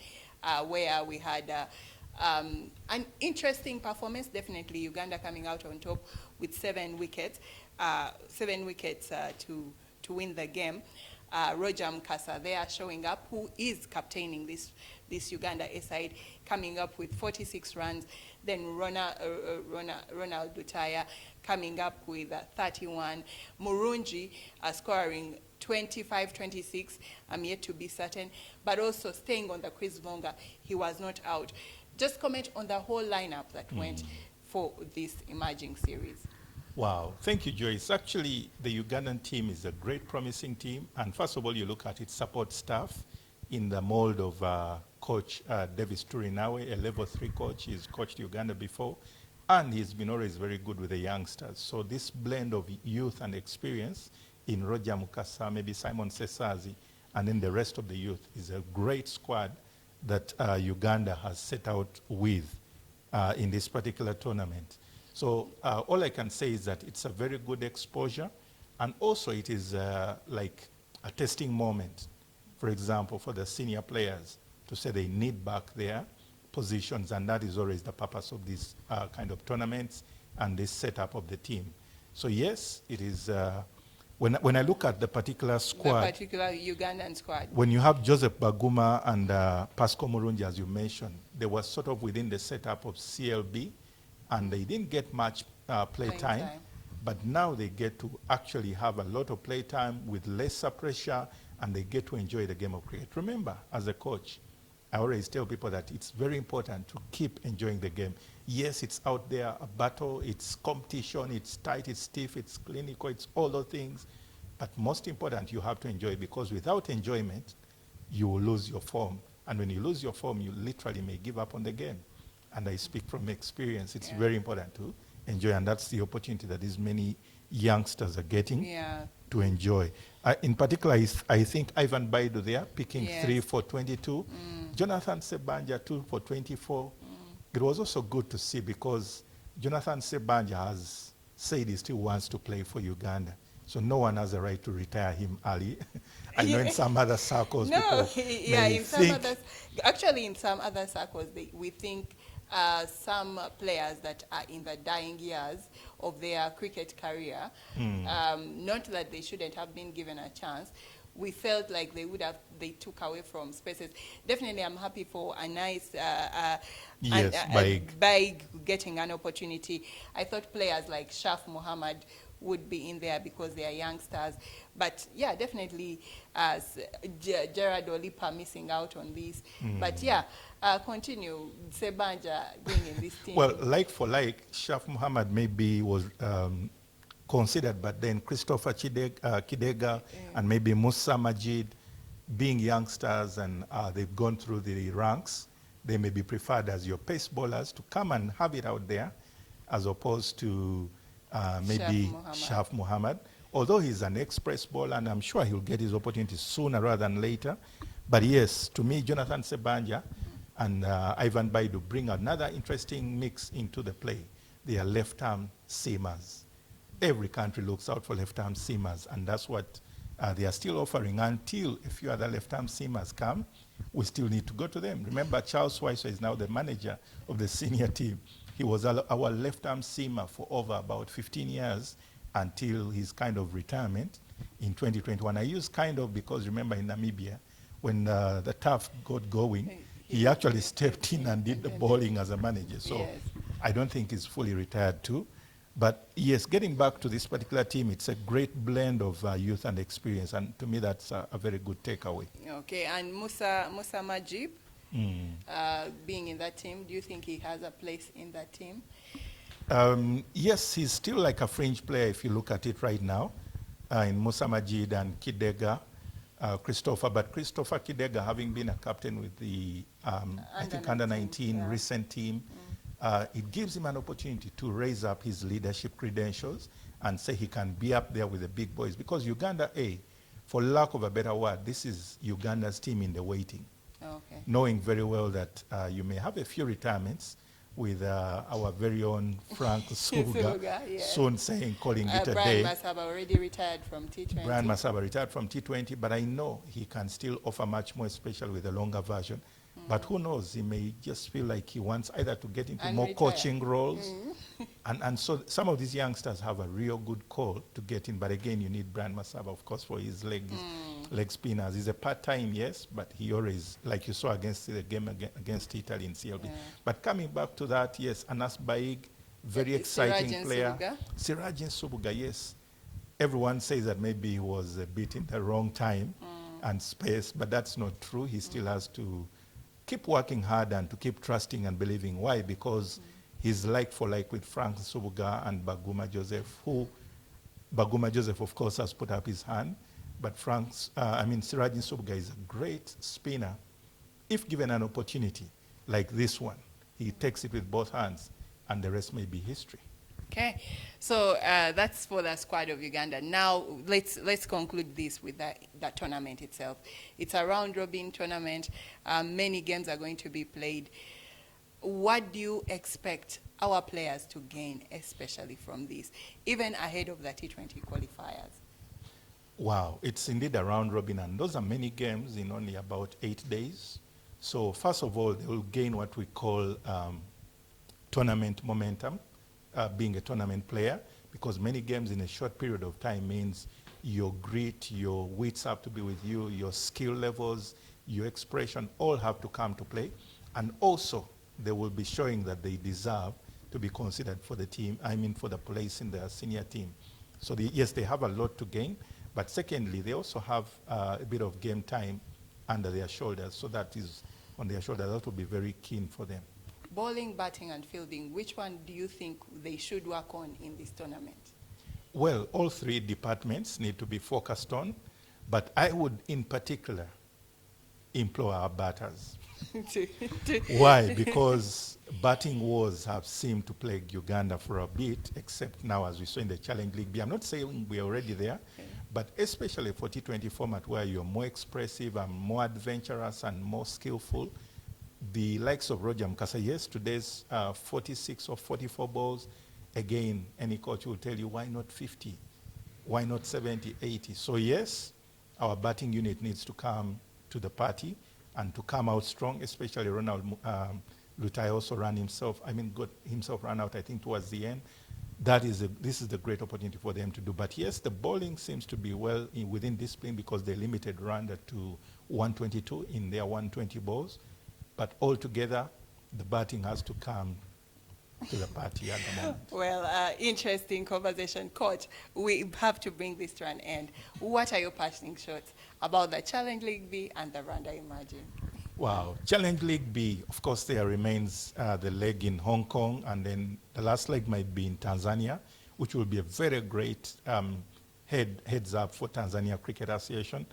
where we had an interesting performance. Definitely Uganda coming out on top with 7 wickets, to win the game. Roger Mkasa there showing up, who is captaining this Uganda A side, coming up with 46 runs. Then Ronald Dutaya coming up with 31. Murungi scoring 25, 26. I'm yet to be certain, but also staying on the crease longer. He was not out. Just comment on the whole lineup that went for this emerging series. Wow, thank you, Joyce. Actually, the Ugandan team is a great, promising team. And first of all, you look at its support staff in the mold of Coach Davis Turinawe, a level 3 coach. He's coached Uganda before, and he's been always very good with the youngsters. So this blend of youth and experience in Roger Mukasa, maybe Simon Sesazi, and then the rest of the youth is a great squad that Uganda has set out with in this particular tournament. So all I can say is that it's a very good exposure, and also it is like a testing moment, for example, for the senior players to say they need back their positions, and that is always the purpose of these kind of tournaments and this setup of the team. So yes, it is, when I look at the particular squad, the particular Ugandan squad, when you have Joseph Baguma and Pascal Murungi, as you mentioned, they were sort of within the setup of CLB, and they didn't get much play time, but now they get to actually have a lot of play time with lesser pressure, and they get to enjoy the game of cricket. Remember, as a coach, I always tell people that it's very important to keep enjoying the game. Yes, it's out there, a battle, it's competition, it's tight, it's stiff, it's clinical, it's all those things, but most important, you have to enjoy it, because without enjoyment, you will lose your form. And when you lose your form, you literally may give up on the game. And I speak from experience. It's very important to enjoy, and that's the opportunity that these many youngsters are getting to enjoy. In particular, I think Ivan Baidu there, picking 3 for 22. Jonathan Sebanja, 2 for 24. It was also good to see, because Jonathan Sebanja has said he still wants to play for Uganda. So no one has a right to retire him early. I know in some other circles, in some other circles, we think some players that are in the dying years of their cricket career, not that they shouldn't have been given a chance. We felt like they took away from spaces. Definitely, I'm happy for a nice Baig getting an opportunity. I thought players like Shaf Muhammad would be in there because they are youngsters. But yeah, definitely Gerard Olipa missing out on this. But yeah, continue, Sebanja being in this team. Well, like for like, Shaf Muhammad maybe was considered, but then Christopher Kidega and maybe Musa Majid, being youngsters and they've gone through the ranks, they may be preferred as your pace bowlers to come and have it out there, as opposed to maybe Shaf Muhammad. Although he's an express bowler, and I'm sure he'll get his opportunity sooner rather than later. But yes, to me, Jonathan Sebanja and Ivan Baidu bring another interesting mix into the play. They are left-arm seamers. Every country looks out for left-arm seamers, and that's what they are still offering. Until a few other left-arm seamers come, we still need to go to them. Remember, Charles Weiser is now the manager of the senior team. He was our left-arm seamer for over about 15 years until his kind of retirement in 2021. I use kind of because, remember, in Namibia, when the tough got going, he actually stepped in and did the bowling as a manager. So yes. I don't think he's fully retired too. But yes, getting back to this particular team, it's a great blend of youth and experience, and to me that's a very good takeaway. Okay, and Musa Majib, being in that team, do you think he has a place in that team? Yes, he's still like a fringe player if you look at it right now, in Musa Majid and Kidega, Christopher. But Christopher Kidega, having been a captain with the, I think, under-19 recent team, it gives him an opportunity to raise up his leadership credentials and say he can be up there with the big boys. Because Uganda A, for lack of a better word, this is Uganda's team in the waiting. Okay. Knowing very well that you may have a few retirements with our very own Frank Subuga, soon calling it a day. Brian Masaba already retired from T20. Brian Masaba retired from T20, but I know he can still offer much more, especially with a longer version. But who knows, he may just feel like he wants either to get into more coaching roles. And so some of these youngsters have a real good call to get in. But again, you need Brian Masaba, of course, for his leg spinners. He's a part-time, yes, but he always, like you saw against the game against Italy in CLB. But coming back to that, yes, Anas Baig, very exciting player. Sirajin Subuga, yes. Everyone says that maybe he was a bit in the wrong time and space, but that's not true. He still has to keep working hard and to keep trusting and believing. Why? Because he's like for like with Frank Subuga and Baguma Joseph, who Baguma Joseph, of course, has put up his hand. But Sirajin Subuga is a great spinner. If given an opportunity like this one, he takes it with both hands, and the rest may be history. Okay, so that's for the squad of Uganda. Now let's conclude this with that tournament itself. It's a round-robin tournament. Many games are going to be played. What do you expect our players to gain, especially from this, even ahead of the T20 qualifiers? Wow, it's indeed a round-robin, and those are many games in only about 8 days. So first of all, they will gain what we call tournament momentum. Being a tournament player, because many games in a short period of time means your grit, your wits have to be with you, your skill levels, your expression all have to come to play. And also, they will be showing that they deserve to be considered for the team, for the place in the senior team. So yes, they have a lot to gain, but secondly, they also have a bit of game time under their shoulders, so that is on their shoulders. That will be very keen for them. Bowling, batting, and fielding, which one do you think they should work on in this tournament? Well, all three departments need to be focused on, but I would, in particular, implore our batters. Why? Because batting wars have seemed to plague Uganda for a bit, except now, as we saw in the Challenge League B. I'm not saying we're already there, but especially for T20 format, where you're more expressive and more adventurous and more skillful, the likes of Roger Mukasa, yes, today's 46 or 44 balls, again, any coach will tell you, why not 50? Why not 70, 80? So yes, our batting unit needs to come to the party and to come out strong, especially Ronald Lutai also got himself run out, I think, towards the end. This is the great opportunity for them to do. But yes, the bowling seems to be well within discipline because they limited Rwanda to 122 in their 120 balls. But altogether, the batting has to come to the party at the moment. Well, interesting conversation. Coach, we have to bring this to an end. What are your passing shots about the Challenge League B and the Rwanda Emerging? Wow. Challenge League B, of course, there remains the leg in Hong Kong, and then the last leg might be in Tanzania, which will be a very great heads up for Tanzania Cricket Association.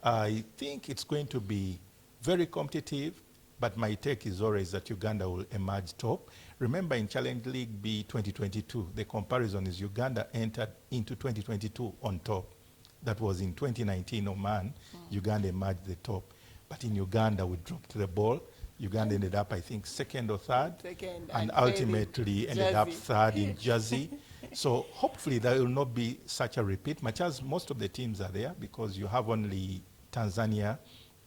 I think it's going to be very competitive, but my take is always that Uganda will emerge top. Remember, in Challenge League B 2022, the comparison is Uganda entered into 2022 on top. That was in 2019 Oman, Uganda emerged the top. But in Uganda, we dropped the ball. Uganda ended up, I think, second or third, and ultimately ended up third in Jersey. So hopefully there will not be such a repeat, much as most of the teams are there, because you have only Tanzania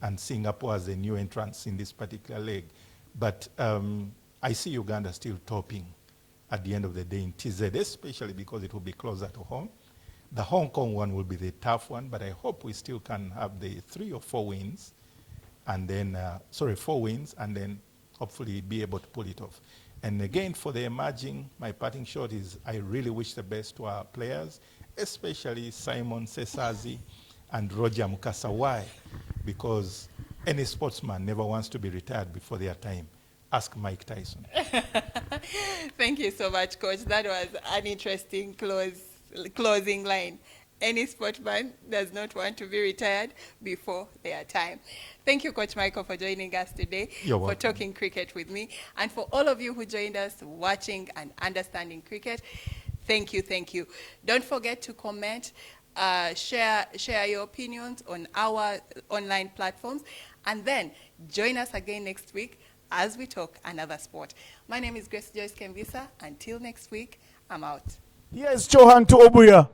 and Singapore as the new entrants in this particular leg. But I see Uganda still topping at the end of the day in TZ, especially because it will be closer to home. The Hong Kong one will be the tough one, but I hope we still can have the 3 or 4 wins, and then, 4 wins, and then hopefully be able to pull it off. And again, for the emerging, my parting shot is I really wish the best to our players, especially Simon Sesazi and Roger Mukasa. Why? Because any sportsman never wants to be retired before their time. Ask Mike Tyson. Thank you so much, Coach. That was an interesting closing line. Any sportsman does not want to be retired before their time. Thank you, Coach Michael, for joining us today, for talking cricket with me. And for all of you who joined us watching and understanding cricket, thank you, thank you. Don't forget to comment, share your opinions on our online platforms, and then join us again next week as we talk another sport. My name is Grace Joyce Kemigisa. Until next week, I'm out. Yes, Johan to Obuya.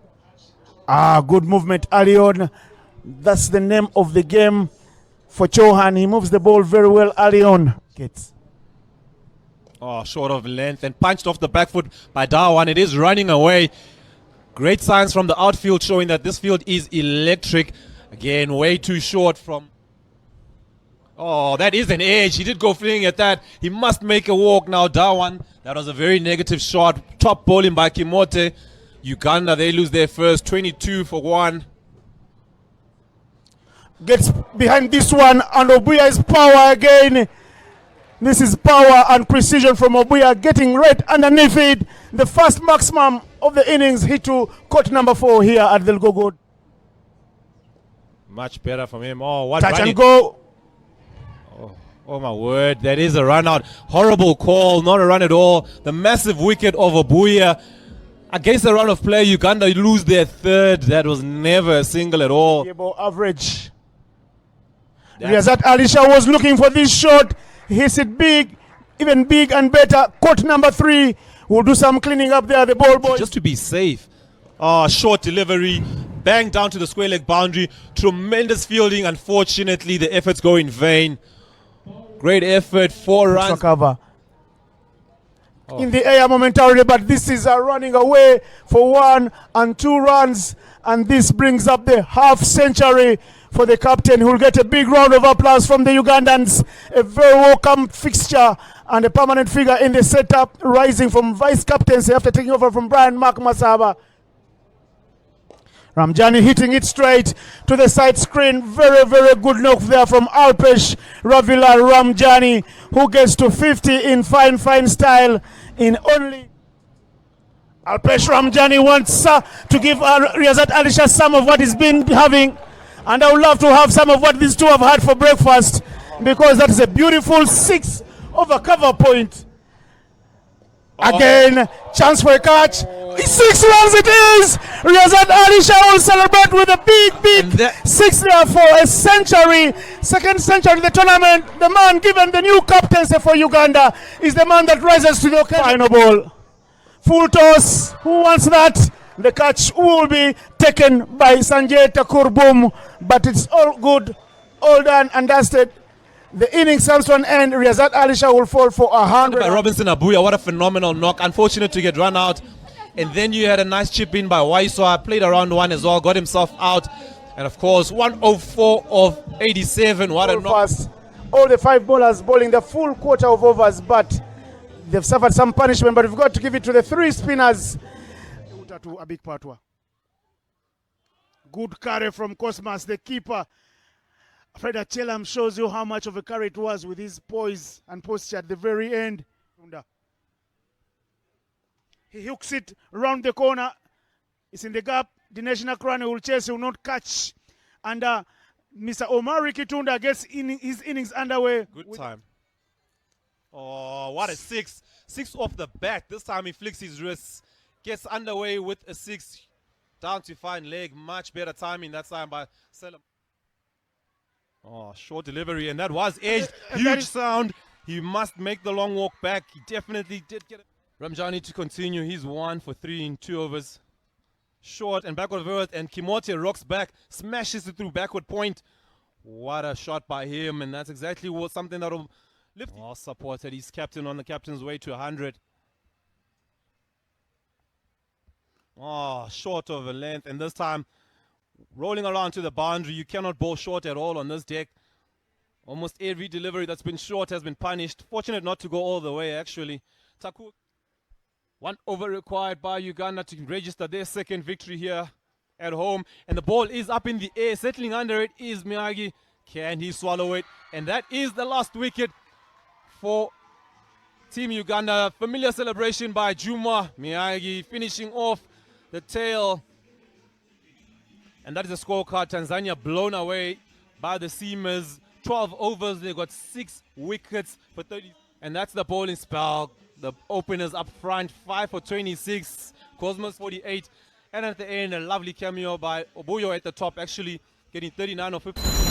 Good movement early on. That's the name of the game for Johan. He moves the ball very well early on. Short of length and punched off the back foot by Darwan. It is running away. Great signs from the outfield showing that this field is electric. Again, way too short from... that is an edge. He did go fleeing at that. He must make a walk now, Darwan. That was a very negative shot. Top bowling by Kimote. Uganda, they lose their first, 22-1. Gets behind this one, and Obuya's power again. This is power and precision from Obuya, getting right underneath it. The first maximum of the innings hit to court number 4 here at the Gogo. Much better from him. What touch and go. Oh my word, that is a run out. Horrible call, not a run at all. The massive wicket of Obuya. Against the run of play, Uganda lose their third. That was never a single at all. Average. Riyazat Alisha was looking for this shot. Hits it big, even big and better. Court number 3 will do some cleaning up there, the ball boy. Just to be safe. Short delivery, bang down to the square leg boundary. Tremendous fielding. Unfortunately, the efforts go in vain. Great effort, 4 runs. Cover. In the air momentarily, but this is running away for 1 and 2 runs, and this brings up the half century for the captain, who will get a big round of applause from the Ugandans. A very welcome fixture and a permanent figure in the setup, rising from vice captaincy after taking over from Brian Mark Masaba. Ramjani hitting it straight to the side screen. Very, very good knock there from Alpesh Ravila Ramjani, who gets to 50 in fine, fine style in only... Alpesh Ramjani wants to give Riyazat Alisha some of what he's been having, and I would love to have some of what these two have had for breakfast, because that is a beautiful 6 over cover point. Again, chance for a catch. 6 runs it is. Riyazat Alisha will celebrate with a big 6 there for a century. Second century in the tournament. The man given the new captaincy for Uganda is the man that rises to the occasion. Final ball. Full toss. Who wants that? The catch will be taken by Sanjay Thakur Boom. But it's all good, all done and dusted. The innings comes to an end. Riyazat Alisha will fall for 100. By Robinson Abuya, what a phenomenal knock. Unfortunate to get run out. And then you had a nice chip in by Waiswa. Played around 1 as well, got himself out. And of course, 104 of 87. What a knock. All the 5 bowlers bowling the full quarter of overs, but they've suffered some punishment. But we've got to give it to the 3 spinners. Good carry from Cosmas, the keeper. Fred Achelam shows you how much of a carry it was with his poise and posture at the very end. He hooks it around the corner. It's in the gap. The National Crane will chase, he will not catch. And Mr. Omari Kitunda gets his innings underway. Good time. Oh, what a six. Six off the bat. This time he flicks his wrists. Gets underway with a six. Down to fine leg. Much better timing that time by Selim. Oh, short delivery. And that was edged. Huge sound. He must make the long walk back. He definitely did get it. Ramjani to continue. He's 1 for 3 in 2 overs. Short and backward verse. And Kimote rocks back. Smashes it through backward point. What a shot by him. And that's exactly something that will lift. Well supported. He's captain on the captain's way to 100. Oh, short of a length. And this time, rolling around to the boundary. You cannot bowl short at all on this deck. Almost every delivery that's been short has been punished. Fortunate not to go all the way, actually. Taku. 1 over required by Uganda to register their second victory here at home. And the ball is up in the air. Settling under it is Miyagi. Can he swallow it? And that is the last wicket for Team Uganda. Familiar celebration by Juma Miyagi finishing off the tail. And that is the scorecard. Tanzania blown away by the Seamers. 12 overs, they got 6 wickets for 30. And that's the bowling spell. The openers up front, 5 for 26. Cosmos 48. And at the end, a lovely cameo by Obuyo at the top, actually getting 39 or 50.